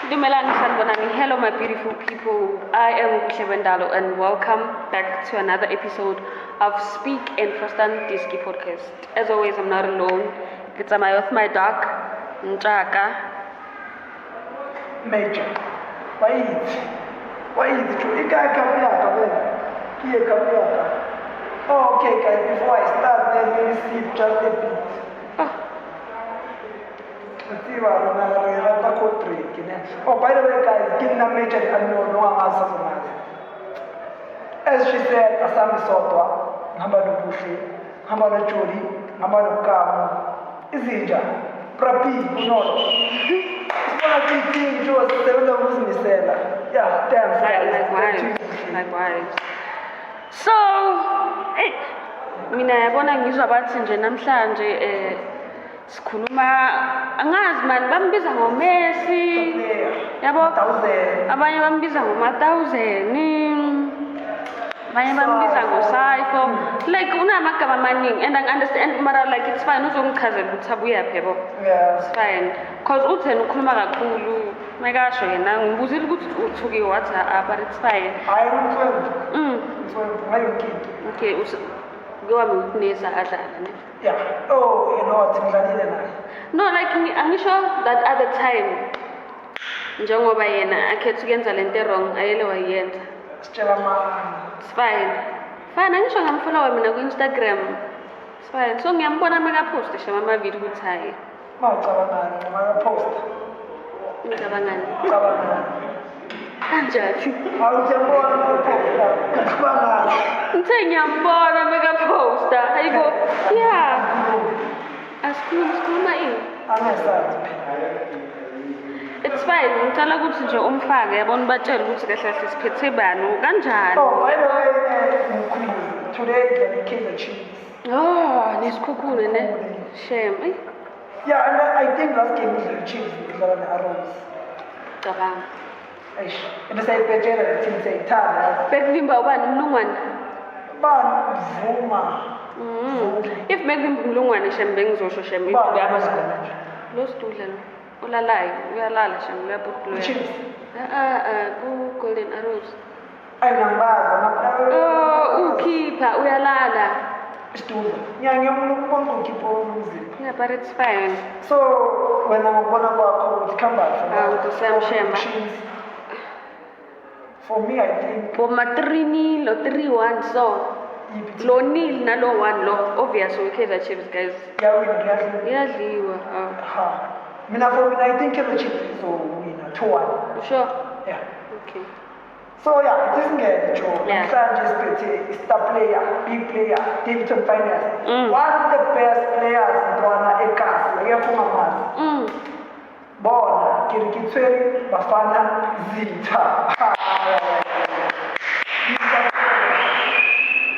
Dumelang sanibonani. Hello, my beautiful people. I am Kushe Bendalo, and welcome back to another episode of Speak and Forstan Diski podcast. As always, I'm not alone. It's my with my dog, Njaka. Major. Wait. You can't come here. Oh, okay, guys. Before I start, let me sleep just a bit. Oh, by the way, guys, give them major and no answers. As she said, Asami Sotwa, Hamadu Bushi, Hamadu Chori, Hamadu Kamu, Izinja, Prapi, no. It's one of these things, it was the yeah, damn. Likewise. So, mina yabona ngizwa bathi nje namhlanje sikhuluma angazi mani bambiza ngoMessi yabo abanye bambiza ngoma-1000 abanye bambiza ngoSaifo like unamagama amaningi and I understand mara like it's fine uzongichazela ukuthi abuyaphi yabo it's fine cause uthena ukhuluma kakhulu makasho yena ngibuzile ukuthi uthuke wathi but it's fine okay ngowami ukunesa adlala ne yeah oh you know what ngidlalile naye no like angisho that at the time njengoba yena akhetha ukuyenza lento wrong ayele wayenza sitshela it's fine angisho ngamfollow mina ku-Instagram it's fine so ngiyambona makapost shema ama-video ukuthi hayi mawucabangani makaposta ngicabangani kanjani awujabona makaposta ngicabangani ngithe ngiyambona makaposta hayibo yeah asikhuluma ini angasazi it's fine ngicela ukuthi nje umfake yabona batshela ukuthi kahle kahle siphethe bani kanjani oh by the way today the Kaizer Chiefs nesikhukhune ne shame yeah and I think last game is the Chiefs idlala ne-Arrows cabanga ebesayibhetshela le team sayithanda bekuvimba ubani Mlungwane bavuma if bekuvimba Mlungwane shem bengizosho shem lo sidudla lo ulalayo uyalala shem uyabhudula ku-Golden Arrows ukhipha uyalala isitulo ngiyamlungu bonke ukhipha umzimba yeah but it's fine so wena ngokubona kwakho usamshema for me I think boma 3-0 or 3-1 so lo nil nalo 1 lo obvious we-Kaizer Chiefs guys iyadliwa mina for mina I think Kaizer Chiefs izowina 2-1 sure yeah okay so yeah it isn't good Joe namhlanje siphethe star player big player Davidson Finance one of the best players ntwana ekasi yaphuma mazi bona kirikitsweni bafana zitha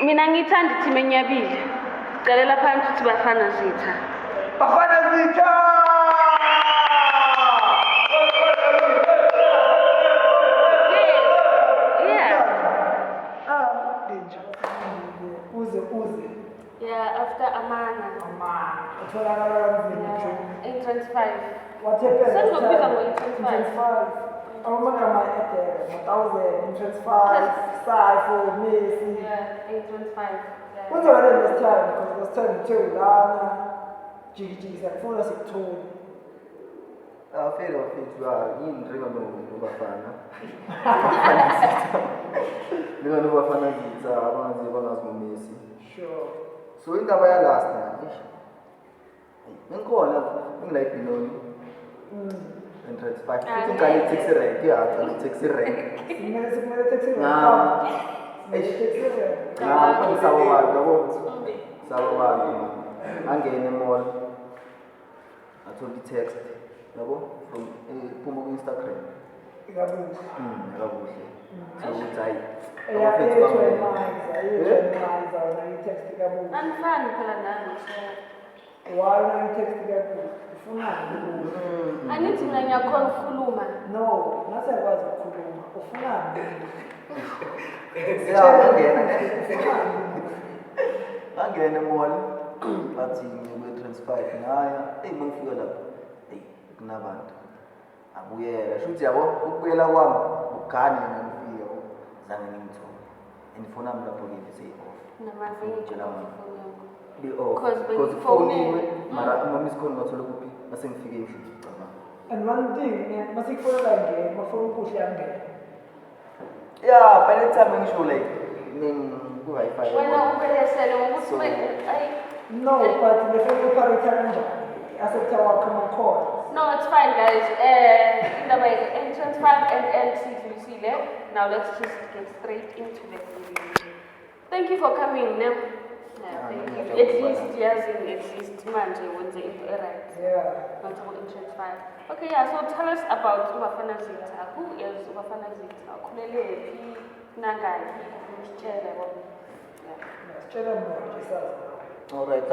mina ngithanda team enyabile calela phansi ukuthi bafana zitha uze yeah after amana utholakala in 25 what happened sengizokubiza ngo-25 amagama ede 1000 25 Saifo Messi yeah in 25 kuzokale this time because this time uthe ulana jikijiki sakufuna sikuthule afela wafithu yini ndriba nobafana ndriba nobafana ngitsa abanzi bangazi ngoMessi sure so indaba ya last night ngikhona ngilike Benoni and 35 futhi ngale taxi rank ngale taxi rank simele taxi rank sawo bantu angene mall athola text yabo from phuma ku Instagram ikabuhle so uthi anifani phela nami why text ufuna angithi mina ngiyakhona ukukhuluma no nasakwazi ukukhuluma ufuna angene mall athi ngibe 35 ngaya mangifika lapho kunabantu abuyela shuthi yabo ukubuyela kwami ugane ngifika yabo zange ngimthole and phone yami lapho-ke bese-off be-off because ifoniwe mara ama-miss call ngiwathole kuphi mase ngifike endlini cabanga. And one thing, masikufonela ngeke, bafuna ukuhle angeke. Yeah, by the time ngisho like ku-Wi-Fi wena ubelesele ngokuthi ayi No, but before uparate kanjani? Asepta wakho amakhona. no, it's fine, guys. Indaba entrance 5 and N6 now let's just get straight into the video. Thank you for coming, Nam. Thank you. At least manje wenze into right. Yeah. Not about entrance 5. Okay, yeah, so tell us about Ubafana Zita. Who is Ubafana Zita? Kulelephi, nangaphi, msitshele yabo. Yeah. Sitshela manje sazi. Alright,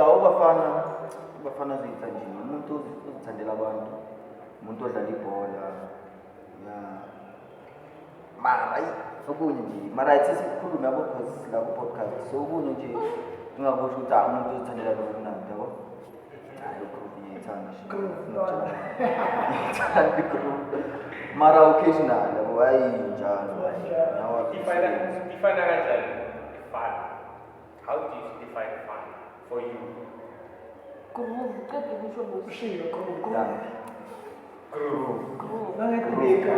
ubafana Zita nje umuntu ozithandela abantu, umuntu odlala ibhola. Yeah. Mara okunye nje, mara ithi sikhulume yabo because la ku podcast. So okunye nje ungakusho ukuthi umuntu ozithandela lo mnandi yabo. Hayi ukhuluma ngiyithanda nje. Ngiyithanda ikhuluma. Mara occasional yabo ayinjalo. Define kanjani fun. How do you define fun for you? Groove, qeda ukusho lokho. Ushiyo khona. Groove. Nangekhuleka.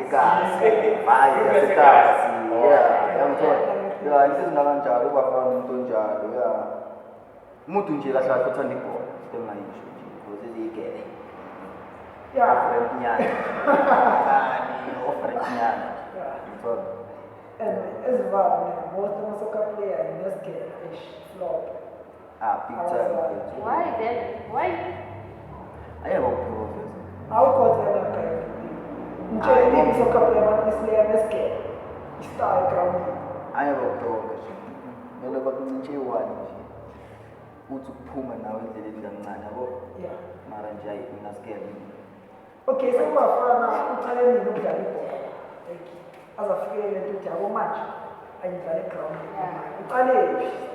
Ikasi, manje yasekasi, yangithola. Yeah, isezinga kanjalo ubafana umuntu onjalo, yeah. Umuntu nje kahle kahle othanda ibhola, into engayisho nje, because izigele. Yeah. Ofrenyana. Ofrenyana. Ngithola. And as well, most of the soccer players in this game is flop. Big time. Why then? Why? Ayebo kuphela. How got that guy? Mtshele soccer player but this player in this game. Style ground. Ayebo kuphela. Mele bakuncintshe one nje. Uthi ukuphuma nawe endleleni kancane yabo. Yeah. Mara nje ayi mina scared. Okay, so Ubafana uqale nini ukudlala ibhola? Like azafikele ukuthi yabo manje ayidlala ground. Uqale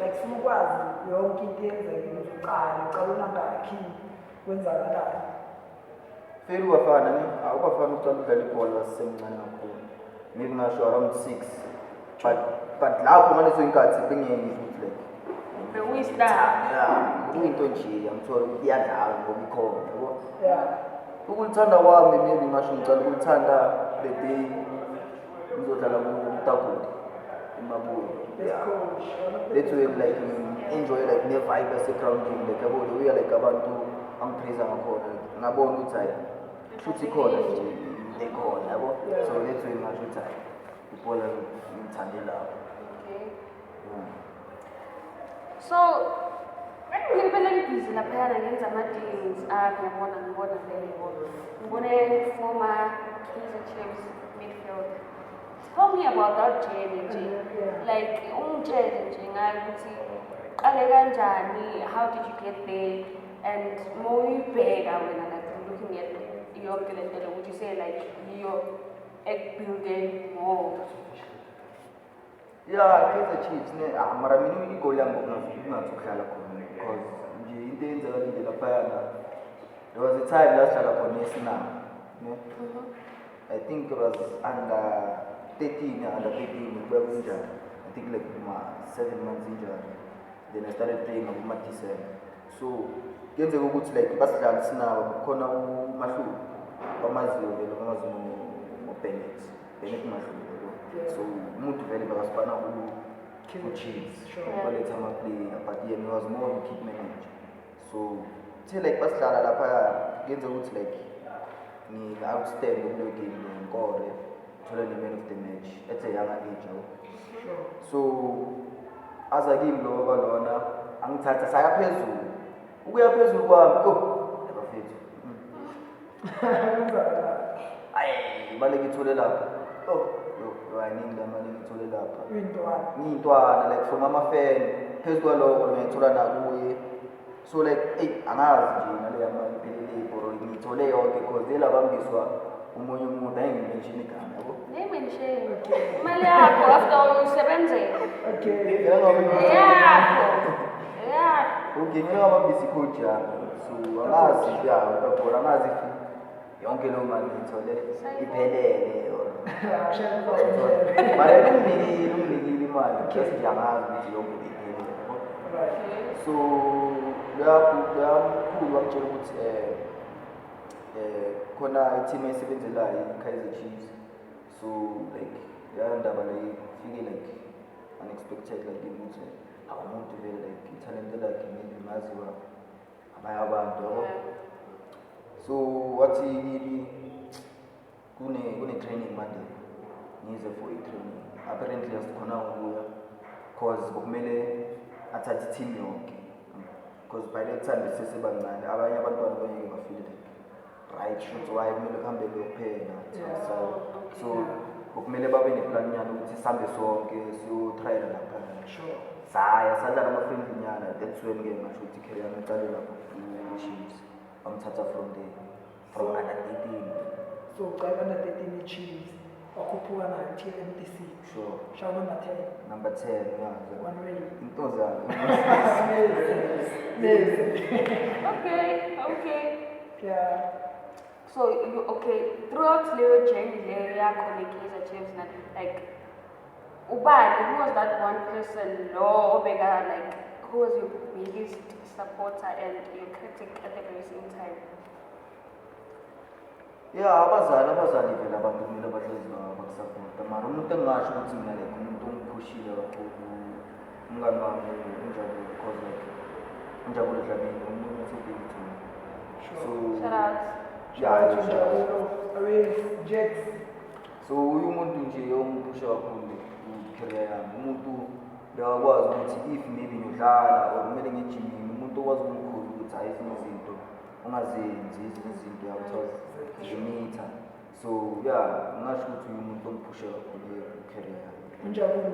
like sifuna ukwazi yonke into eyenzekile uqale unangakhi kwenzakalani. Feri ubafana ni awubafana uqala udlala ibhola semncane kakhulu. Maybe ngasho around 6. But lapho ngaleso inkathi bengiyeni ukuthi like Bewista. yeah, into nje yangithola ukuthi iyadlala ngoba ikhona yabo. Yeah. Ukulithanda kwami maybe ngasho ngicela ukulithanda the day ngizodlala kuTakuti eMabuya. Let's coach. That's where like enjoy like the vibe yasegroundini like yabo uya like abantu angipraise ngakhona ngabona ukuthi hayi futhi khona nje lekhona yabo. So that's where ngasho ukuthi hayi ibhola ngithandela lapho. Okay. So, ngibele busy lapha ngenza ama-deals. Ngiyabona vele ngibone former Kaizer Chiefs midfield. Tell me about that journey nje. Like ungitshele nje ngayo ukuthi qale kanjani, how did you get there, and more uyibheka wena like looking at your calendar, would you say like you're building more? Yeah, Kaizer Chiefs mara mina igoli yami ngokungathukudlala khona because nje into eyenzeka nje laphayana there was a time la sidlala khona eSinam. I think it was under 13 kuya kunjani. I think like 7 months injani. Then I started playing December. So kuyenzeka ukuthi like basidlala sinawo khona uMahluku bamaziyo vele bamaziyo ngoBennett Mahluku. So umuntu vele bakasibana ku-Chiefs baletha ama-player but yena was more keep manager. So till like basidlala lapha kuyenzeka ukuthi like ngi-outstand kuleyo game ngikore thola ne-man of the match at a younger age. So aza kimi lo baba lona angithatha saya phezulu ukuya phezulu kwami bafethu ayi manje ngithole lapha nini la manje ngithole lapha ngiyintwana like from ama-fan phezu kwaloko ngiyithola nakuye. So like angazi nje ngaleya mali iphelele ibhoro ngiyithole yonke because elabambiswa umunye umuntu ayingimenshini igama yabo. Ngimenshini imali yakho after uyisebenzele. Okay. Yakho. Okay, ngingabambisa icoach yami. So angazi ya ngabhola angazi yonke leyo mali ngithole iphelele or Right. mara unginikile imali just ngiyangazi ukuthi yonke iphelele yabo. So uyamkhulu wamtshela ukuthi khona i-team ayisebenzelayo i-Kaizer Chiefs. So like leyo ndaba leyo ifike like unexpected like ukuthi awumuntu vele like ithalente lakhe maybe maziwa abanye abantu yabo. So wathi kimi kune-training manje ngize for i-training apparently asikhona ukuya cause kumele athathe i-team yonke because by that time besesebancane abanye abantwana bangeke bafile like right shoot why kumele kuhambe kuyophela so kumele babe neplan nyana ukuthi sihambe sonke siyotrayela lapha saya sadlala ama-friendly nyana that's when ke ngasho ukuthi career yami iqale lapho i-Chiefs bamthatha from under 13. So uqala under 13 Chiefs wakhuphuka na TMTC. Sure. Show number 10. Number 10, yeah. One way. Into zalo. Okay. Yeah. So throughout Leo journey there yakho neKaizer Chiefs na like ubani, who was that one person like who was your biggest supporter and your critic at the very same time? Yeah, abazali vele abantu kumele bahlezi bakusapota mara umuntu engingasho ukuthi mina like umuntu ongiphushile kakhulu umngani wami unjabule because like unjabule Dlamini umuntu oseBigton. So Shout out. Jets. So uyu muntu nje ongiphusha kakhulu career yami umuntu bekakwazi ukuthi if maybe ngidlala or kumele ngijimile umuntu okwazi ukungikhulu ukuthi hayi ezinye izinto ungazenzi ezinye izinto yakuthola ngimitha. So yeah ngingasho ukuthi uyu muntu ongiphusha kakhulu career yami. Unjabule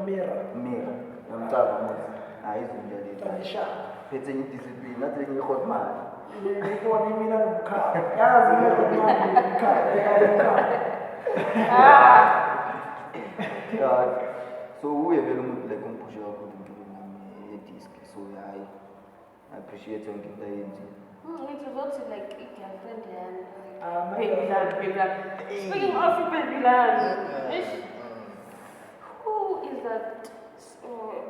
Mira yamcaba manje hayi izinto lezi Tanisha. phethe ngidiscipline nathi ngihot mali. Ngibona mina nomkhaya. Yazi mina nomkhaya. Yeah. So uye vele umuntu like ongiphusha kakhulu empilweni yami ye-disc. So yeah, I appreciate yonke into ayenziwe. It was like a girlfriend and Baby land. Speaking of baby land, who is that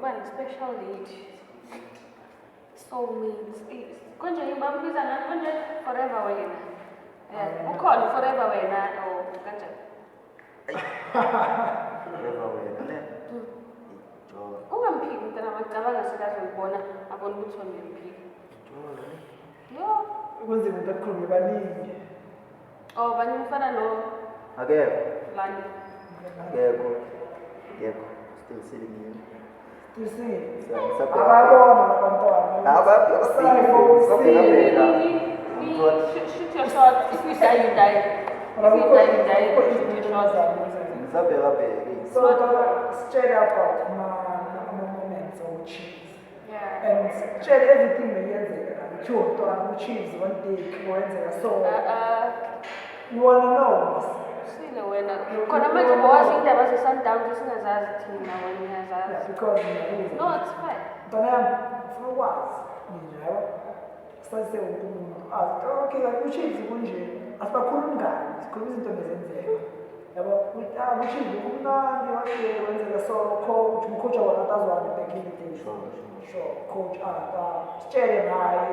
one special lady? Soulmates. Konje ngibambiza ngani konje forever wena. Ukhona forever wena or kanjani? Forever wena ne? Jola. Ungamphiki mntana macabanga sikaze uyibona abona ukuthi ngiyamphika. Jola. Yo. Kwenze umuntu akhulume baningi. Oh, bani mfana no Akekho. Lani. Akekho. Still sitting here. Ababona labantwana. Shoot your shot. If you die, you die. If you die, you die. Shoot your shot. So straight about my moments of cheese. Yeah. And straight everything we use cheese one day so you wanna know. Sile wena. Khona manje bawazi indaba ze-Sundowns singazazi thina wena uyazazi. Yeah, because No, it's fine. don't have for what? Sase umuntu okay uchizi kunje asibakhulumi ngani sikhuluma izinto ezenzeka yabo uchizi kumnandi wenzeka so coach umcoach wabantazwana back in the day sure coach sitshele naye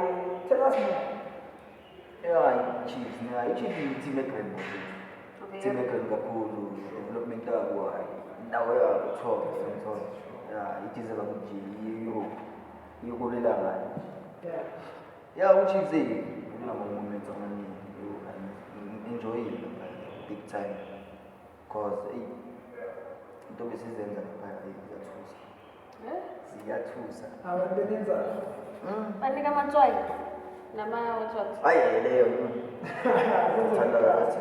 tell us more. Yeah, Chiefs team egrand team egrand kakhulu development yabo indawo yabo top something. Yeah, it is about Europe yokulela ngani. Yeah, Chiefs kunama moments amaningi enjoy it big time cause into besizenza lapha ziyathusa. Benenza Banika amatswayi nama WhatsApp. Leyo ngithanda kathi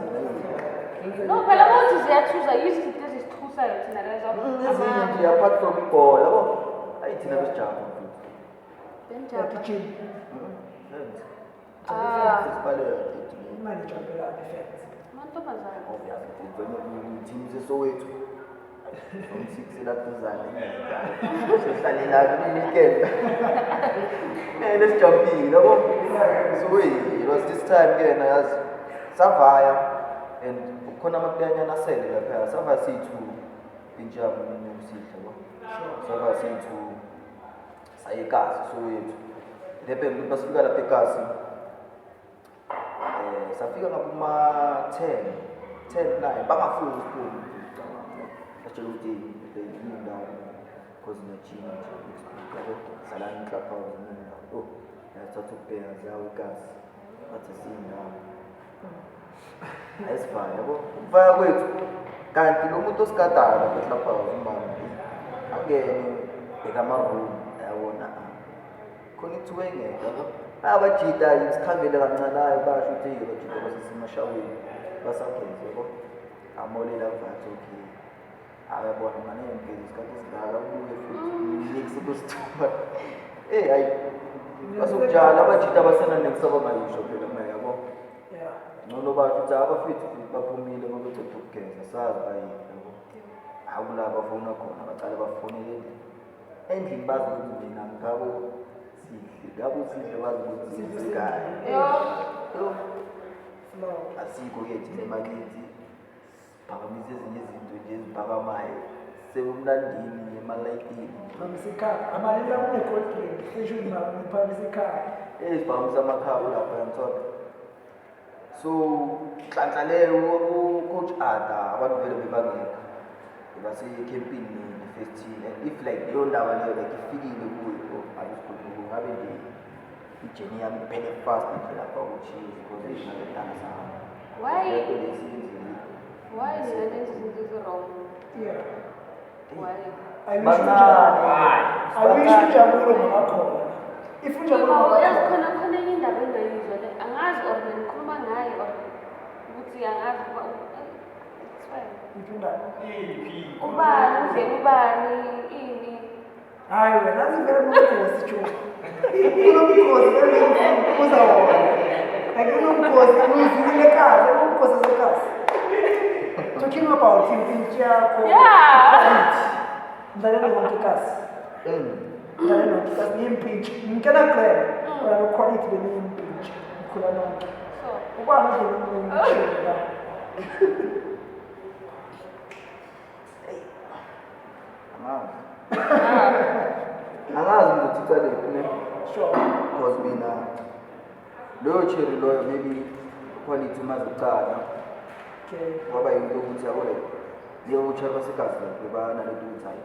No, phela ukuthi ziyathusa izinto ezisithusayo thina lezo. ezinye nje apart from ibhola yabo ayi thina besijaba Benjani? kitchen sesibaleka imali jampela defense Mantombazane. team zesowethu from 6 eladuzane sihlalelana weekend lesijabulile yabo so it was this time ke na yazi savaya and kukhona amakuyanyana asele lapha sava sithu injabu nomsihle bo sava sithu sayikazi soyethu depende basifika lapha eKasi safika ngapuma 10 9 bangafuni isiphumi batshela ukuthi indawo because nejini yabo salani clubhouse nendawo yathatha ukubheka zawo eKasi bathi sindawo ayisifaya yabo ukufaya kwethu kanti lo muntu osigadayo lapha clubhouse umbamba angene ekamaroom ayabona khona ithuwe ngeke yabo abajida isikhambele kancanayo basho ukuthi bajida basesemashaweni basageze yabo amolela vathi okay ayabona manje ngeke isikhathi esidala ubuye futhi next kusithuba hayi basukujala abajida basena next abamayisho phela manje yabo nolo basho ukuthi abafithu baphumile babethe ukugeza sazi bayini yabo akula bafuna khona baqale bafonele endlini bazi ukuthi mina ngabo ngabo sihle bazi ukuthi sisekhaya asikho kethi emakithi phakamise ezinye izinto nje eziphakamayo sebumlandini emalayitini Phamisikhaya abalila kunecoldplay eshini mama phamisikhaya eziphakamisa amakhawu lapha yantona so hlanhla leyo coach Ada abantu vele bebangeka basecampini ne-15 and if like leyo ndawo leyo like ifikile kuyo akusikhulumo ngabe nje ijeni yami iphele fast nje lapha kuchizi because ishinalentana sami Why leyo is lesiyenzile this wrong? yeah Why? I wish ujabulo ngakhona if ujabulo Yazi khona enye indaba engayizwa le angazi or ngikhuluma ngayo or ukuthi angazi uba iphinda ubani uvela ubani ini hayi wena azivele nomkhosi jo kunomkhosi uzawona akunomkhosi uzile kahle umkhosi esekhasi talking about impintshi yakho mdlalelo wonke kasi mdlalelo wonke kasi niyimpintshi ngikena grab wena quality beniyimpintshi ngikhula nonke ubani uvele umshila angazi ukuthi ucalephi ne sure because mina loyo cherry loyo maybe quality mazucala okay kwaba yinto ukuthi yabona leyo cherry baseKasi lapho banale ukuthi hayi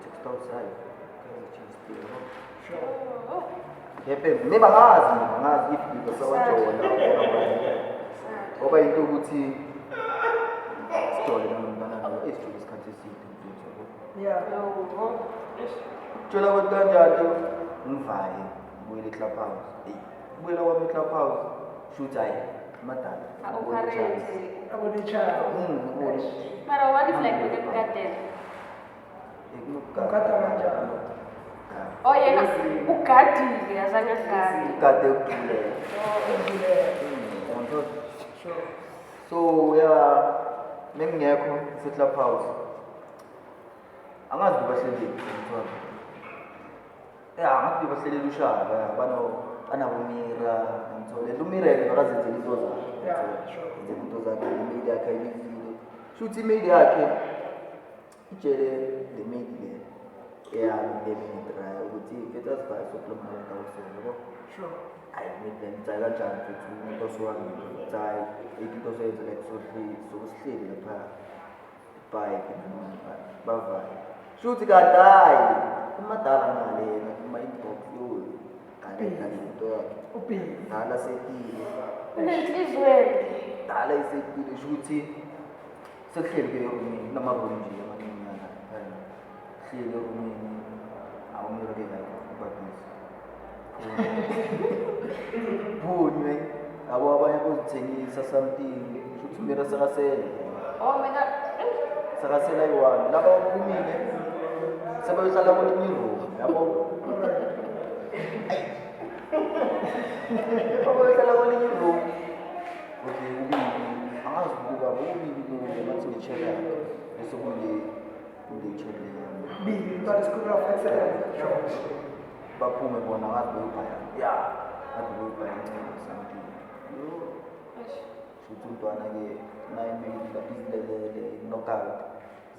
textile side sure yepe maybe angazi if basawajona kwaba yinto ukuthi sijole nomntana lo esijole isikhathi eside yeah Tjola kwethu kanjani ngivaye ngibuyele eClubhouse kubuyela kwami eClubhouse shoot hayi madala awuparenti abonechana ngibona mara what if like bekukadela ukata kanjani oh yena ugadile azange agade kade ukule sure so mengingekho eClubhouse angazi bahleli ngithola ngathi bahleli ushaka anabumira ngithola lumira akazenze into zakhe yeah sure into zakhe email yakhe ayifile shuthi email yakhe itshele le mail le ngemidra ukuthi fethu asibhayi sokukhuluma ngawuselo sure hayi mina ngitsayi kanjani futhi umuntu oswami ngitsayi into soyenza like sokusihleli lapha bike bavale shuthi kanti hayi umadala ngalena kuma-inbox yo kanti into yakhe uphi dala sekile unenhlizweni dala isekile shuthi sekuhleli ke erumini kunamaroom nje amaningana hleli erumini awumira ke ngayo ubabhizi bunywe abo abanye bozithengisa something shuthi mira sekasele oh mina sakasela yi-1 laba baphumile sebeyohlala kwelinye iroom yabo babeyohlala kwelinye iroom okay ubili angazi ukuba ubili bathi nge-chair yakhe bese kule-chair yami bili but school of excellence sure baphume bona ngazi beyobhaya ya ngazi beyobhaya incema something Shuthi umntwana-ke naye izilelele knockout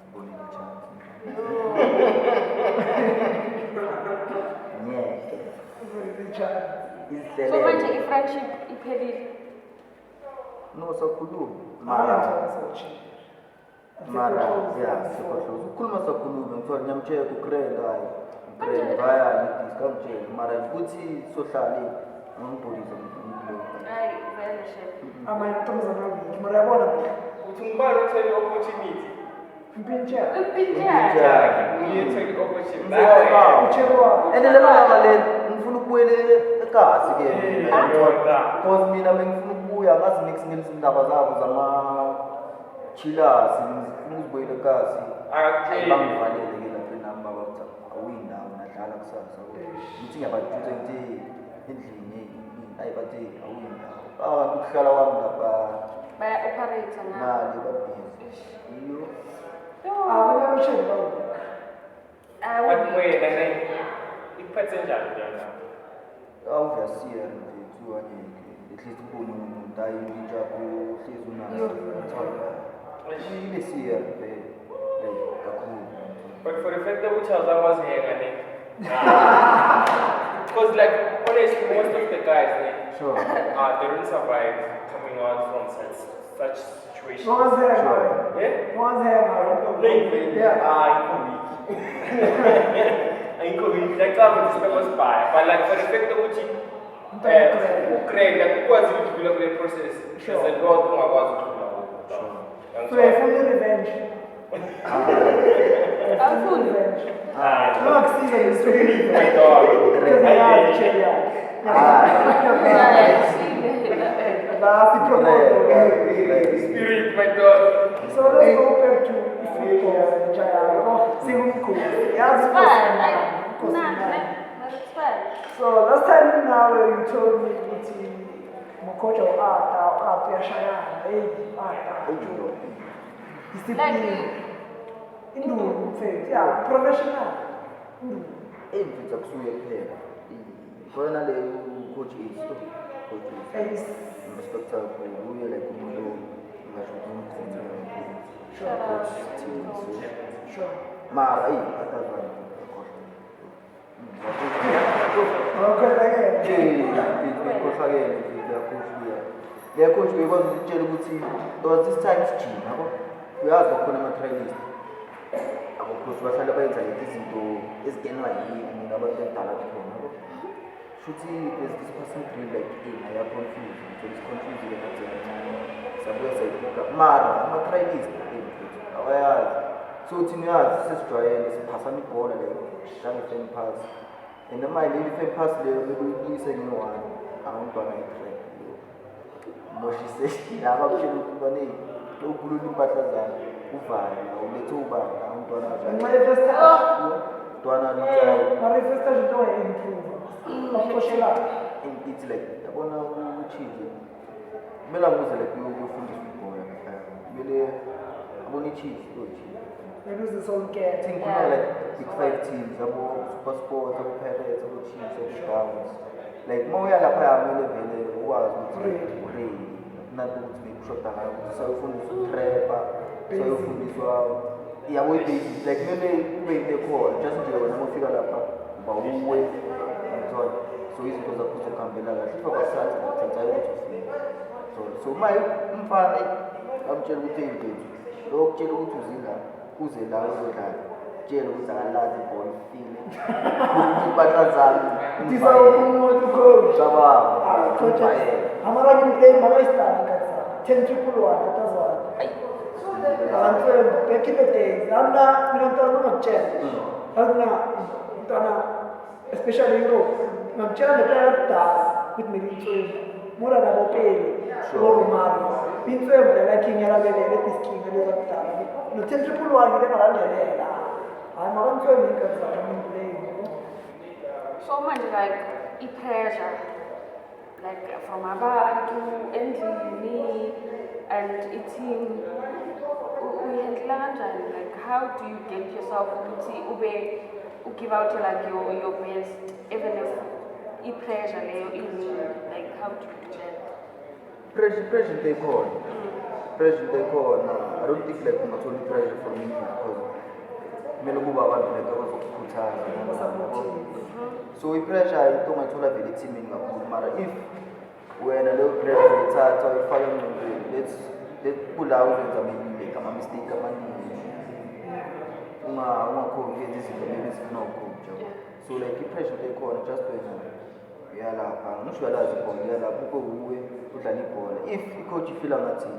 zibonile chance. Ngeke. So manje i-friendship iphelile. No, sakhuluma. Mara, yeah, sikhohloza. Ukukhuluma sakhuluma, ngithiwa ngiyamtshela uGrand hayi. Ugrand vaya ngikamtshela. Mara ukuthi sohlale ngangibholiza ngikulo. Hayi, vele shame. Amantombazana amabili, mara yabona mina. Uthi ngibani uthole i-opportunity? Impintshela. Impintshela. Uye uthole i-opportunity. Utshelwa. And lelo langa le ngifuna ukubuyela eKasi ke. Because mina bengifuna ukubuya ngazi mix ngezindaba zabo zama-chillers ngifuna ukuzibuyela eKasi. Bangivalele ke lapha enamba bathi awuyindawo nadlala kusasa. Ngithi ngiyabajuza ngithi endlini hayi bathi awuyindawo. Abantu ukuhlala kwami lapha Baya-operate na. mali babhizi. Iyo. Abanyamashela bawo. But wait, and then iphethe njani yona? Awuyasiya nje kuwanye at least ubone umuntu ayintsha kuhlezi unaso. Ile siya kakhulu. But for the fact that which I was here, because like honestly, most of the guys Sure. they don't survive coming out from such situations. What was there? Yeah? What was there? Yeah. Like I'm just supposed to buy, but like for the fact that which Ukraine, like who was it to the process? Sure. There's a lot more about it. So I feel revenge. Awufuni? Revenge. Ah, No, akusize ngisukile. my dog. Because I have a chair. La sipromote. Spirit, my dog. So let's go back to football. Jaya. Singumkhulu. Yazi Fine. Nkosi. Nah, but it's fine. So last time now you told me that Mokocha art uyashayana. Hey, art. Discipline. Induku mfethu. Yeah, professional. Induku. Mfethu akusuye kuphela. Khona le coach is Ace. respect yakho uye like umuntu ngisho ukuthi Sure. coach team so Sure. mara atazana ikhohlakele leyacoach bekwazi ukutshela ukuthi there this time sijima yabo uyazi bakhona ama-trainist abocoach bahlala bayenza lezi izinto ezingenwa yini nabantu endala khona yabo shuthi there's this person feel like ayaconfuse so is-confusile nathi kancane sabuya sayibuka mara ama-trainist awayazi so thina uyazi sesijwayele siphasana ibhola le jange-fan pass and manje leli fan pass leyo bekuyibuyise nge-one abantwana i-track moshise abakutshela ukuthi bane lokulula impahla zami uvale ulethe ubani abantwana mntwana luthayo Manifestation to improve. Bakhoshela. it's like yabona uchile kumele akuze like uyofundisa ibhola kumele abone i-chief ochief Maybe it's all get. think like big five teams abo super sports abo pirates abo chiefs abo browns like moya lapha yamele vele ukwazi ukuthi ure nathi ukuthi bekushoda ngayo ukuthi sayofundiswa utrapper sayofundiswa yabo i-basics like kumele ube into ekhona just nje wena mofika lapha uba uwe ngithola so izinto zakho zokuhambela kahle ifa kwasathi bathathayo ukuthi ufike so maye umfana amtshela ukuthi ey'mpethu lokutshela ukuthi uzila uze la uzodlala tshela ukuthi akalazi ibhola ifile impahla zami These are umuntu coach. cabanga Coach. Amara play Malaysia kasa. 10 triple one atazwa. Anthem back in the days. Amna minantana ngachela. Amna mtana especially Europe. Ngachela the dance with me mura na bopeli. Sure. Mari. Pintswe like ngiyala bele tiskinga le batala. No 10 triple one ngile ngalalela. Hayi makantwe ngikasa play. So much like pressure, like from abantu endlini and eating. Uyihandle kanjani? Like how do you get yourself to give out like your best even if pressure leyo like how do you do that? pressure they call. Pressure they call. I don't think like I'm only pressure for me because me no kuba abantu like abazokukhuthaza. So i-pressure ayitona ithola vele ethimini kakhulu mara if wena leyo pressure uyithatha uyifaka engqondweni let's kula uzenza maybe like ama-mistake amaningi ungakhombi izinto maybe ezifuna ukukhombi so like i-pressure ekhona just wena uyalapha ngisho uyalazi ibhola uyalapha ube uwe udlala ibhola if i-coach ifila ngathi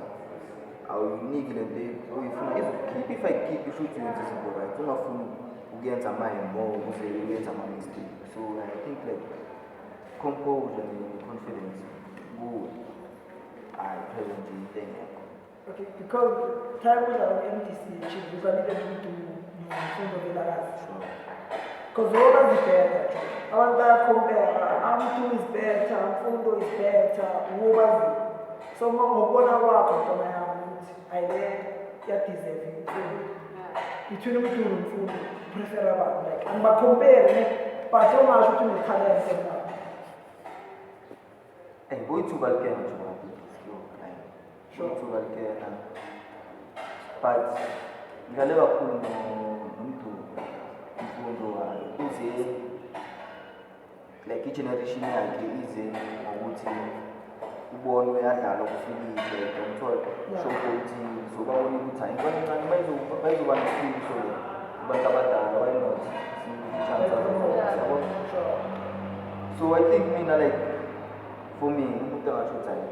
awuyiniki le nto uyifuna izokukhipha if ayikhiphi isho ukuthi uyenza izinto right ungafuni ukuyenza ama-more ukuze uyenza ama-mistake so I think like composure and confidence good present nje into engekho. Okay, because time was our MTC, we needed to mfundo velakazi. Because all is better. Abantu compare, Amtu is better, mfundo is better, ngobazi. So ngokubona kwakho khona yami ukuthi ayile yadeserve mfundo. Between umuntu nomfundo prefer abantu like amba compare but ongasho ukuthi une-talent enough. Hey, boyithuba likena nje boyithuba likena but ngale kakhulu nomuntu imfundo wayo uze like i-generation yakhe ize ngokuthi ubonwe yadlala okufikile ngomtholo shoko ukuthi zobabona ukuthi hayi ngibona incane bayizoba nefiso abantu abadala bayinothi so I think mina like for me umuntu angasho ukuthi hayi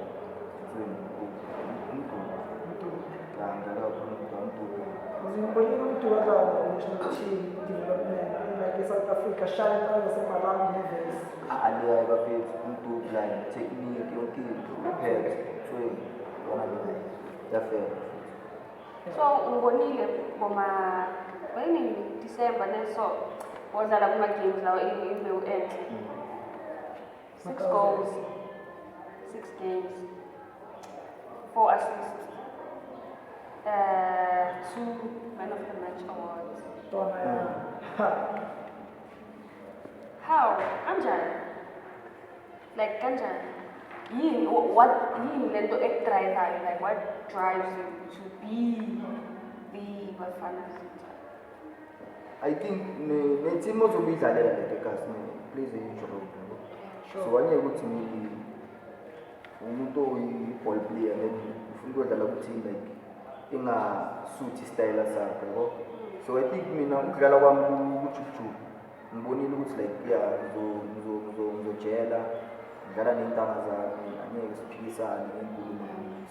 Ngibonile umuntu wakala national team development like South Africa shine ngasemalanga levels. Aliya bafethu umuntu plan technique yonke into phethe so yona le yafela. So ngibonile boma when December neso wadlala kuma games lawo imbewu enhle 6 goals 6 games 4 assists 2 man of the match awards. How? Kanjani? Like kanjani? What lento ekudrive-ayo? Like what drives you to be the Bafana? I think ne-team ozobidlalela like ekhasi plays a huge role. So wanye ukuthi maybe umuntu oyi-ball player then ufuna ukudlala ku-team like ingasuthi style sakhe yabo. So I think mina ukudlala kwami kujuju ngibonile ukuthi like yeah ngizojela ngidlala ney'ntanga zami angeke siphikisane ngenkulumo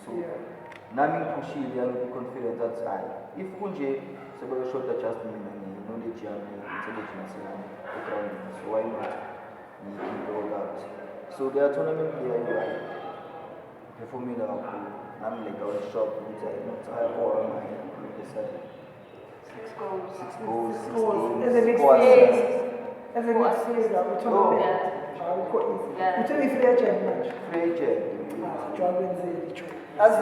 so nami ngiphushile yangi-confident that hayi if kunje sebeyoshoda just mina knowledge yami intelligence yami egrawundini so why not ngi-keep all that so there are tournament there performile kakhulu nami like I was shocked ukuthi I Six goals, 6 games, As a midfielder, tournament. It's a free agent match. Free agent. As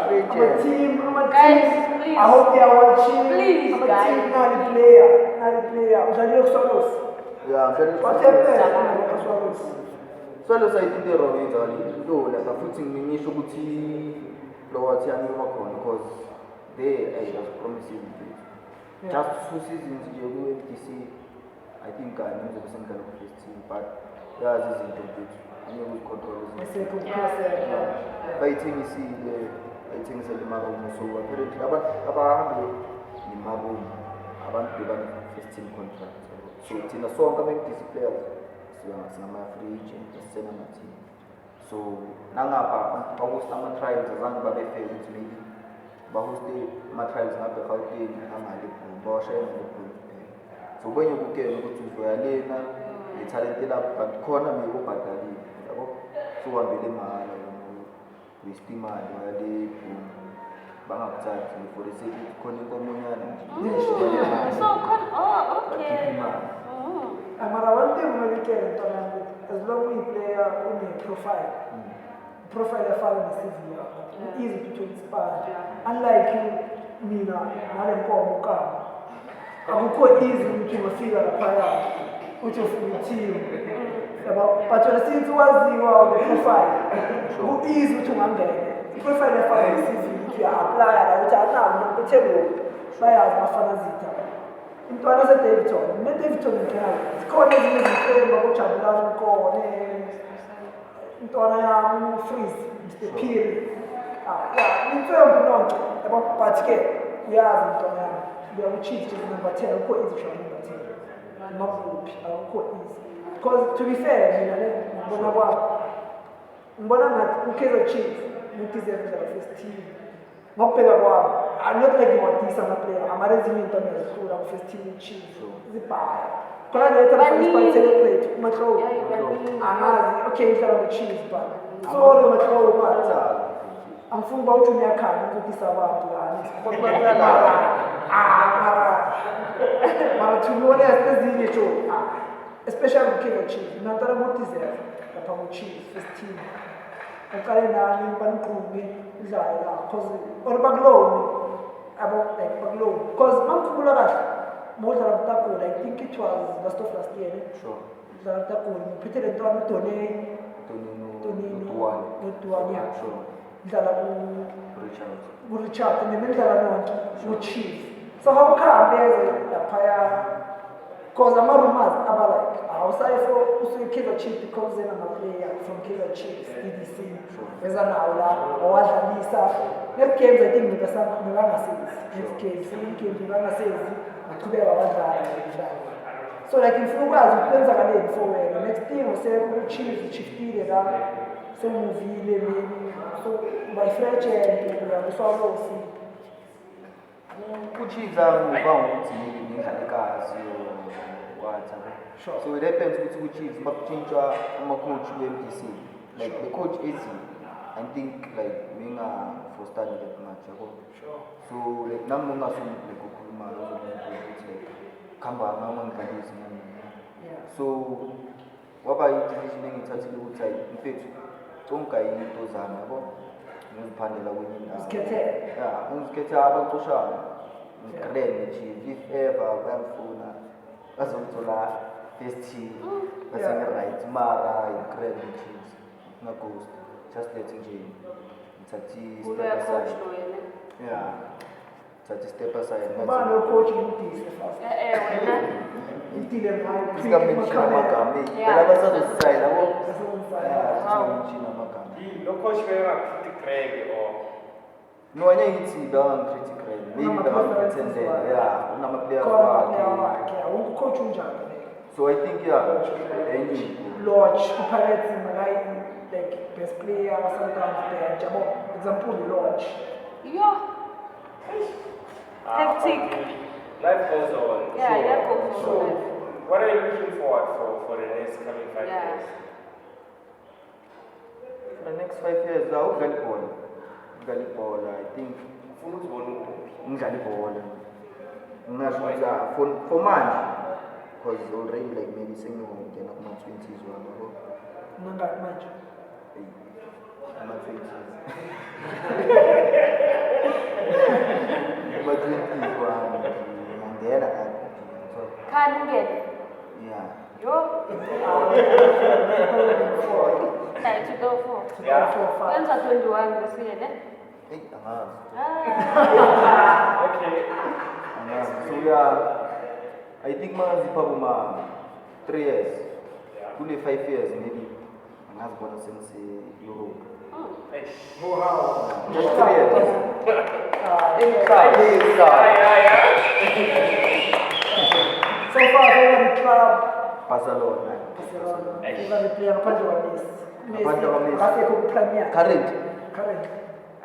free agent. I'm a team. Guys, please. I hope they are watching. Please, I'm a guys. team, not a player. Jalil Solos. Yeah, What happened? Solos. Solos I think they're wrong entirely. No, like I put in Mini Shobuti, Lower Tiami Macron, because they are promising. Just 2 seasons you go MTC, I think I know the same kind of first team, but yeah, this is incomplete. I know with control. But I think you see I think it's a Maroon, so apparently about the Maroon, about the first team contract. So it's in a song coming MTC players, so it's my free agent, it's a team. So Nanga, I was some trials around Babe Favorite maybe. Bahoste materials na bekhaute amali bosha ngokuphi so kwenye ukukela ukuthi uzoyalena italent lapho but khona mekubhadalile yabo so uhambele mahala waste imali wale bangakuthathi for the sake khona inkomonyana So okay. One thing we can tournament as long as we play on a profile of our CV easy to inspire. Unlike you, Mina, I'm quite easy to feel a player, which of the team. But when since waziwa on the profile, ku-easy ukuthi ungangena. I-profile efana ne-CV uya-aplya la ukuthi anawo uthelo bayazi bafana zitha. Intwana se-Davidson, ne-Davidson ngiyala. Zikhona ezinye izinto bakujabulaza ukhona. Intwana yami u-Freeze, Mr. Phiri. Ngimfembu nonke, but-ke uyazi intwana yami. Uyaku-cheat number 10, akukho easy shot number 10. Makuphi, akukho easy. Because to be fair, ngibona ngathi uKaizer Chiefs udeserve the first team. Ngokubheka kwami, I'm not like ngiwadisa ama-player, amarezinye into angazihlula ku-first team Chiefs. Zibhaya. Khona letha first celebrate uMahlowu. Angazi, okay, idlala ku-Chiefs but sorry Mahlowu but angifuni uba uJunior Khane ukudisa abantu lana. Mara to be honest, ezinye nje especially uKaizer Chiefs, ngiyantara ngo-deserve lapha ku-Chiefs first team. Uqale nani baniqhubi idlala la because or bakuloni like bakuloni because mangikhumbula kahle mawudlala kuTakola, I think it was last year. Sure. Udlala kuTakola ngiphethe le ntwana uDoney Duane yeah. Sure. Udlala Richard. uRichard nemidlala nonke ku-Chiefs. So how come beze laphaya because ama-rumors aba like awusayefo usuyi-Kaizer Chiefs because ama-player from Kaizer Chiefs EDC beza nawo la owadlalisa next games I think bebangasezi next games bebangasezi baqhubeka wadlala so like ngifuna ukwazi ukwenzakaleni for wena next thing usekho u-Chiefs uchiftile la sewumuvile maybe so by-fresh uyabuswalosi Kuchiefs angiva ukuthi ngidlalekazi wathi. Sure. So it happens ukuthi ku-Chiefs bakutshintsha ama-coach ku-MDC. Like the coach is I think like being for study that much. Sure. So like nami ngingasumi like ukukhuluma ukuthi like khamba ngangidlalisi nami. So waba i-decision engithathile ukuthi hayi mfethu conka into zami yabo ngiziphandela kwenye indawo. Ngizikhethe abancoshana ngikrene Chiefs if ever bayangifuna bazongithola first team base ngi-right mara ngikrene Chiefs ngaghost just letting nje ngithathi step aside. Yeah, ngithathi step aside Ubani lo-coach ngimdise fast. wena Ngidile ngayo. singamenshina amagama phela basazosayina yabo singamenshina amagama Lo coach beka Craig or no anye ngithi bangicritic right maybe bangithendela yeah unama-players wakhe Coach unjani? so I think yeah enye Lodge uPirates makayi like best player sometimes bench yabo example Lodge. yo hectic life goes on. yeah So, that goes So, on what are you looking forward for the next coming 5 Yeah. years? for the next 5 years ukudlala ibhola I think Ufuna ukuzibona ukuphi? ngidlala ibhola ngingasho ukuthi for manje because already like maybe sengiyongena kuma-20s wami yabo Nangaki manje? ama-20s ama-20s wami ngiyangena lapho so khani ungene yeah yo hayi 2004 Yeah. wenza 21 besiyene angazi Okay. So yeah, I think mazipha kuma 3 years. Kule 5 years maybe angazibona sengise-Europe. Just 3 years. Yeah. So far favorite club Barcelona. favorite player ngaphandle kwaMessi. Ngaphandle kwaMessi. Kasekho ku-Premier. Current. Current.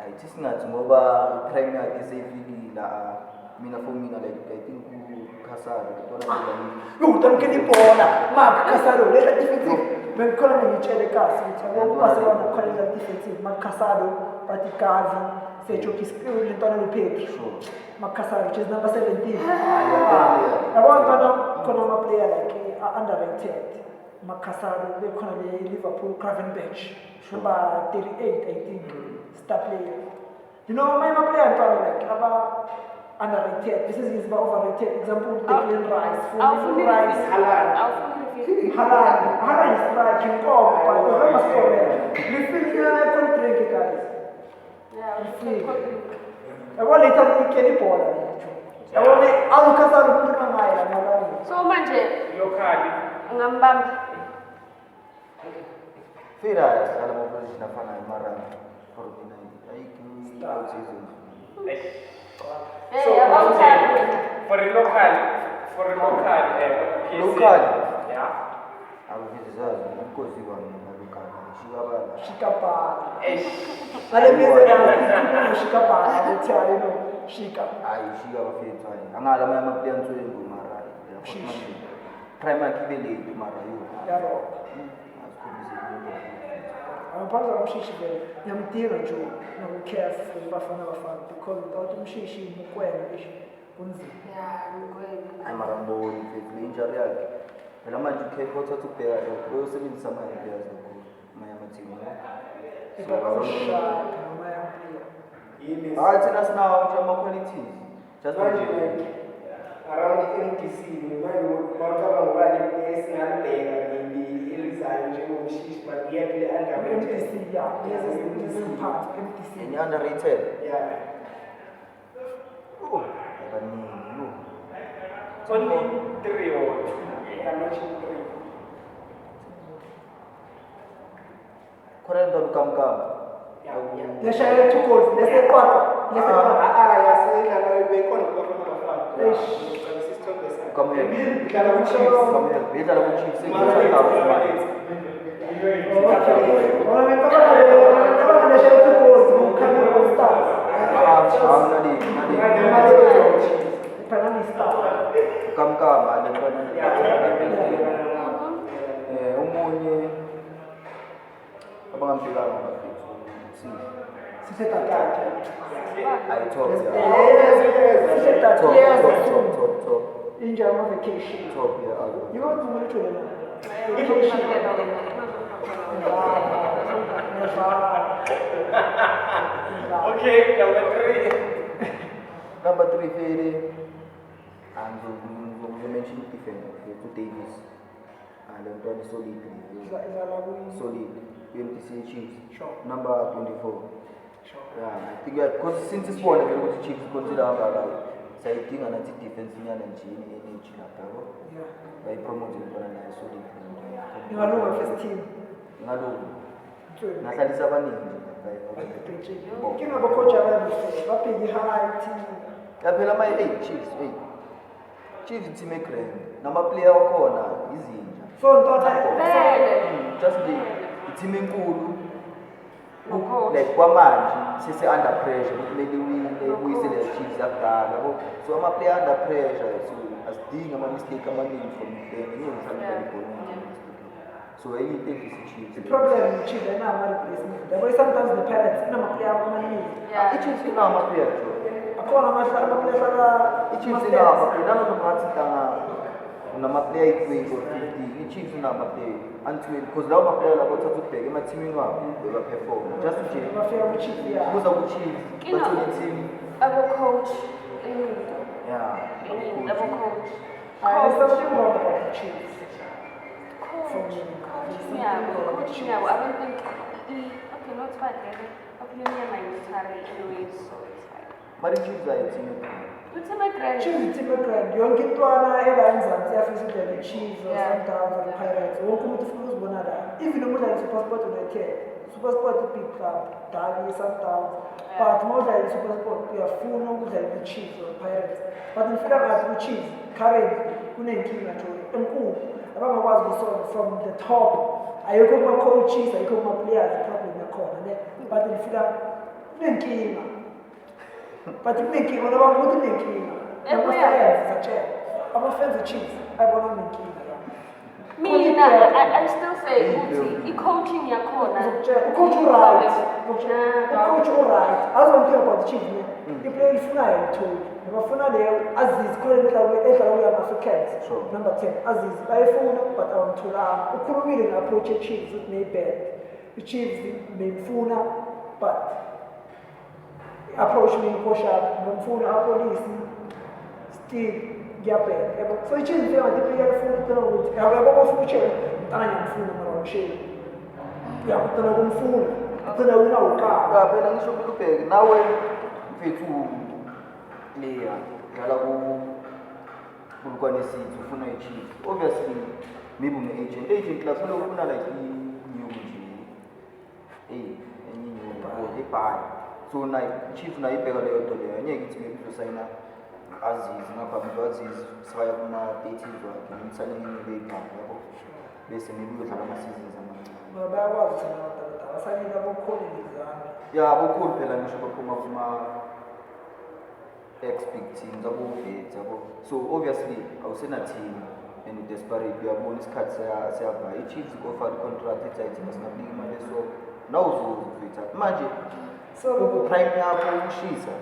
Ayithi singathi ngoba i-Premier yakhe seyifikile mina for mina like I think uKhasari Utamkela ibhola Mark Casado lela defensive bengikhona ngitshele kasi ukuthi yabo uBarcelona ukholela defensive Mark Casado bathi Gavi Sergio Pisquet lentwana loPedri Mark Casado which is number 17 yabona khona ama-player like underrated Mark Casado bekhona le-Liverpool Gravenberch number 38 I think star player you know my player ntwana like underrated this is overrated example Declan Rice awufuni Rice awufuni Haaland is striking form, but he's not scoring. Midfielder couldn't guys. Yeah, I want to take any ball. I want to Alcazar to put my mind. so manje locally ngambamba Fira ala opposition afana mara for mina season. hey about time for a local PSA. Local. Yeah. Akuvizazi inkosi bani local. Shikabala. Shikapana. Eish. Ale mizera shikapana abuthali no shika. Hayi shika bafethu hayi. Angala ama player ntwengu mara. Prime kibele mara yo. Yaro. Abaphansi bamshishi vele ngiyamdinga nje nokucareful bafana because without umshishi mukwena ngisho kunzima. yeah ngwena Amaramboni mfethu injury yakhe. Phela manje ukhefa uthatha ubheka lo uyosebenzisa ama players lokho maya team. Ikakushaka noma yampila. Hayi thina sinawo nje ama qualities. Just Manje around NTC manje baqaba ngobani esingalibheka elizayo njengomshishi but yet le underrated. MTC ya part MTC. any underrated. Yeah. Oh, abaningi yo. Only 3 or 2. I'm not sure. Korento lukamkam. Yashaya 2 goals lesekwakho lesekwakho. Yasidlala bekhona kubafana bafana. System bese. Come here. Idlala ku-Chiefs. Come here. Bidlala ku-Chiefs. Kamkam ada omunye abangampilanga bafethu. I talk Injama vacation. top yeah. You want to move to Okay, number 3. Number 3 Fede and we mention defender to Davis and then Tony solid UMTC Chiefs. Sure. Number 24. Yeah, I think because since it's born with the Chiefs consider so I think another defense in and energy by promoting one and solid. first team. Ngalo nahlalisa abaningi Kina bokocha babuhle baphi height. yaphela ama Chiefs Chiefs team egrand nama player wakhona izinja So ntona just the team enkulu like kwamanje sise under pressure kumele uyise le Chiefs yakudala yabo so ama player under pressure so asidinga ama mistake amaningi from them ngiyengihlalisa ibhola so anything is Chiefs. The problem with Chiefs is now replacement. The way sometimes the Pirates in a player on money. yeah Chiefs inama player Akona mashala player Chiefs inama player nalo ngathi tanga unama player equate or 50 Chiefs inama player until because lawo ma player labo thatha ubheke ema teamini wabo beba perform just nje mafia with Chiefs yeah. kuza ku Chiefs bathole team abo coach yeah abo coach There's something wrong about the Chiefs. coaching yabo I don't think okay not bad opinion my military anyways so it's fine but Chiefs are a team it's my grand Chiefs team grand. Yonke intwana ebanzansi yafisa the Chiefs or Yeah. Sundowns or the Pirates. Wonke umuntu ufuna uzibona la. Even umudlali SuperSport ulethe. SuperSport big club, Derby, Sundowns. But umudlali SuperSport uyafuna ukudlala the Chiefs or the Pirates. But ngifika ngathi ku Chiefs currently kunenkinga nje enkulu. Abangakwazi ukusolve from the top. Ayikho kuma coaches, ayikho kuma players problem yakhona ne. But ngifika kunenkinga. But kunenkinga ngoba ukuthi kunenkinga. Ama-fans Chiefs ayibona kunenkinga. mina I still say ukuthi i-coaching yakhona Coach right. Coach alright. Azonke about the Chiefs ne. Iplayer ifunayo ngithola. Ngibafuna leyo Aziz khona edlala kuyama-Africans. Sure. Number 10 Aziz bayifuna but awamtholanga. Ukhulumile nge-approach ye-Chiefs ukuthi ne-bad. I-Chiefs beyifuna but approach me ngikhoshaka ngimfuna apolisi still ngiyabheka yabo so i-chief ifika ngathi iphika ifuna ukutana ukuthi yabo bafuna utshela mntana ngiyamfuna mara wamsheli uyakutana kumfuna ugcina wina ukaba phela ngisho kumele ubheke nawe mfethu leya dlala kulukwane city ufuna i-chief obviously maybe une-agent agent la kumele ufuna like i-new nje enye new ebhayi so naye i-chief naye ibheka leyo nto leyo angeke ithi maybe uzosayina azizi ngaphambi azizi sibaya kuma-30s wakhe nomsalengeni beyigqama yabo bese maybe uyodlala ama-seasons amancane bayakwazi ukuthi namadala basanika bokhulile zami ya bokhulu phela ngisho baphuma kuma-ex-big teams abo-vet yabo so obviously awusena-team and desperate uyabona isikhathi siyavaya i-chiefs i-offer i-contract ethi ayithina singakunika imali eso nawuzovitha manje so prime yakho ukushisa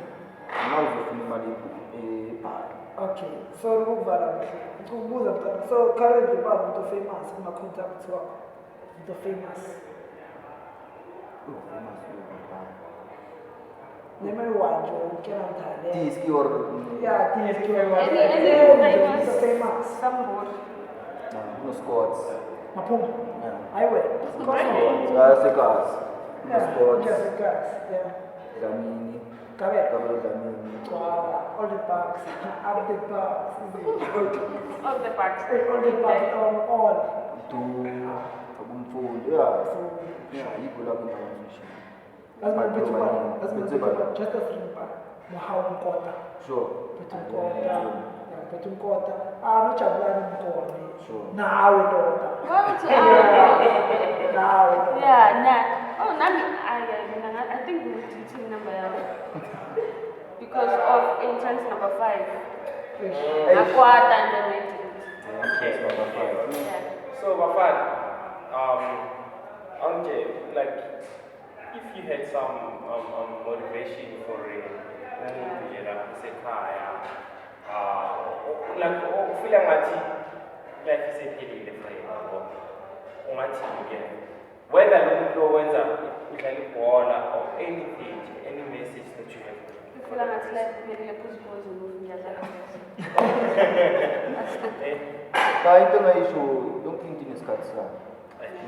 nawuzofuna imali ebhali okay so ukuvala mhle ukubuza mntana so currently uba umuntu famous kuma-contacts wakho umuntu famous name one nje ukena mthane diski or yeah disk Any famous Somebody. no-squats maphuma hayiwe sekas no-squats yeah dlamini kabe kabelo dlamini Twala, all the bugs, up the bugs, All the parts. all the bugs, all. tu abumfundi ya yikho lapho ngiyamisha That's my bit one. That's my bit one. Just a simple. Muhawu Kota. sure Betul Kota. Betul Kota. Ah, no chablan Kota. Sure. Nawe Kota. What? Nawe. Yeah, nah. Oh, Nami, I think we need to team number because of entrance number 5. Akwata and then Okay. yeah. So, Bafan, like, if you had some motivation for like, feel like life is a whether or anything, any message that you have. You feel like maybe a pussy boys and moving your life. cha into engayisho yonke into inesikhathi sayo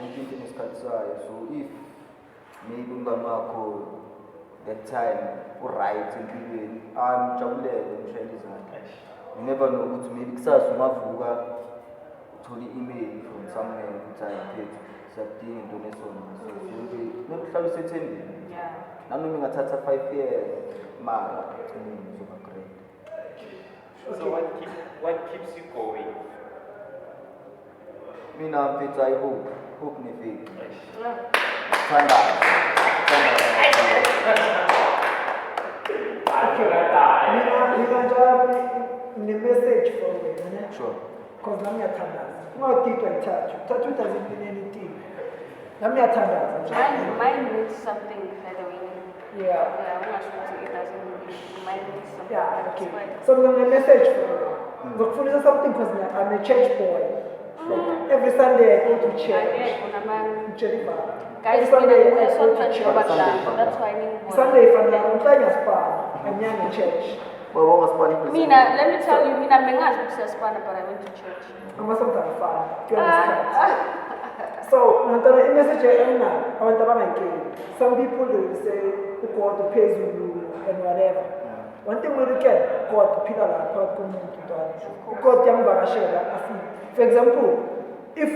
yonke into inesikhathi sayo so if maybe umngani wakho that time u-right empilweni mjabulele mshayele izandla you never know ukuthi maybe kusasa ungavuka uthole i-email from somewhere ukuthi hayi mfethu siyakudinga into nesona so nje kumele uhlale usethembeni Yeah. nanoma ingathatha 5 years mara ekugcineni uzoba great So, what keeps you going? mina mfethu I hope nefake Yeah. thandaza Mina njalo ne-message for wena, ne? sure Because nami ngiyathandaza. Ungawudidwa yithathu. Thathu doesn't mean anything. Nami ngiyathandaza. Mine means something, by the way. Yeah. Yeah, I'm not sure it doesn't mean mine means something. Yeah, okay. That's why- So I'm gonna message for you. Ngokufundisa something because I'm a church boy. Every Sunday I go to church. Jennifer. Guys, Every Sunday I we're go so to much church. about that. That's why I need Sunday fana umhlanya spa. Anyanga church. baba ungasipani Mina, let me tell you, Mina mengazi ukuthi siyasibana, but I went to church. Amasonto afana. Do you understand? So, ngantara i-message enginayo abantu abangayikeli. Some people they will say God phezulu and whatever. One thing we look at God phila la phakathi komuntu ntwana. God yamvakashela afike. For example, if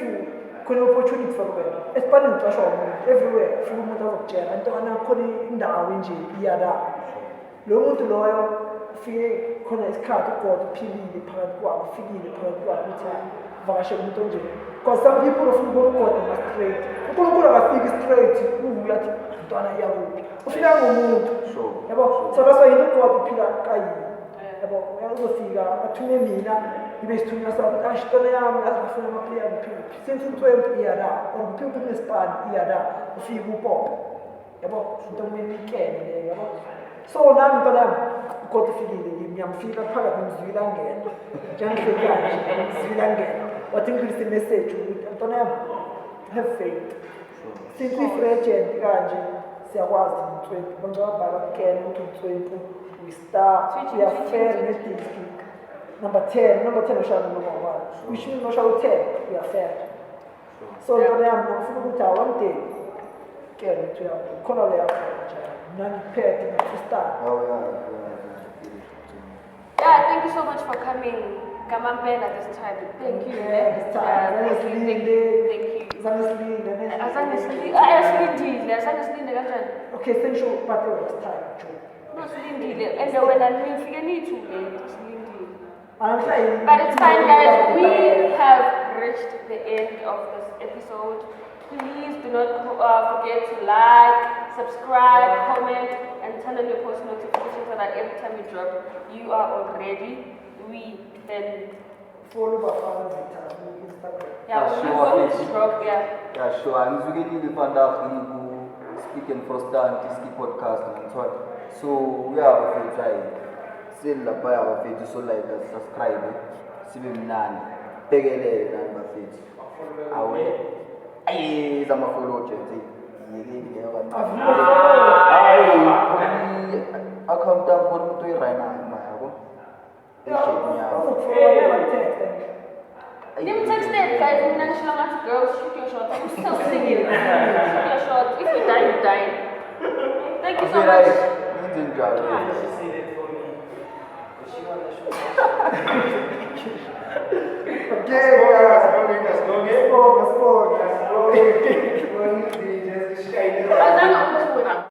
khona opportunity for wena, esipanini xesha umuntu everywhere ufika umuntu azokutshela ntwana khona indawo nje iyala. Lo muntu loyo ufike khona isikhathi God uphilile phakathi kwabo, ufikile phakathi kwabo ukuthi vakashela umuntu onje. Because some people ufuna ukubona uGod straight. uNkulunkulu akafiki straight uvuya athi ntwana iyakuphi. Ufika ngomuntu. sure Yabo, so that's why you don't want to pick up kayini. Yabo, uyazofika athume mina ibe isithunywa sami ashitona yami azofuna amaplayer kuphila. Since u20 iyada, or kuphila kunespan iyada, ufika upop. Yabo, into weekend le yabo. So nami mpela God ufikile ngiyamfika phakathi ngizwila ngena. Njengefika nje ngizwila ngena. Wathi ngilise message ukuthi ntona yami have faith. Since we legend kanje siyakwazi umthwenti bangabhala kukena ukuthi umthwenti we-star Switch, we-affair switch. ne-diski number 10 ushaya number 1 which means ushaya 10 we are fair so into yami ngifuna ukuthi one day ke lethu yakho khona le yakho nje ngiphethe ngistart Yeah, thank you so much for coming. Kamampela this time. Thank you. this time Thank you. Asilindile kanjani? okay thank you but this time too No, silindile. And wena nifike nithi late. Silindile. I'm trying But it's fine, guys. We have reached the end of this episode. Please do not forget to like, subscribe, comment, and turn on your post notifications so that every time we drop, you are already. We then follow Bafana Zita on Instagram. yeah, we're going to drop Yeah, sure. I'm really vandaag in Speak and Frosta and Tiski podcast and so on. So we have a few try. Still la buy our page so like subscribe. Sibe mnandi. Pegele na mafeji. Awe. Ay, zama follow chenzi. Yeke abantu. Account down for mtu right now yabo. Them texted guys, I'm not sure about girls, shoot your shot. I'm still singing. Shoot your shot. If you die, you die. Thank you so much. Right. She said it for me. She wanted to show Okay.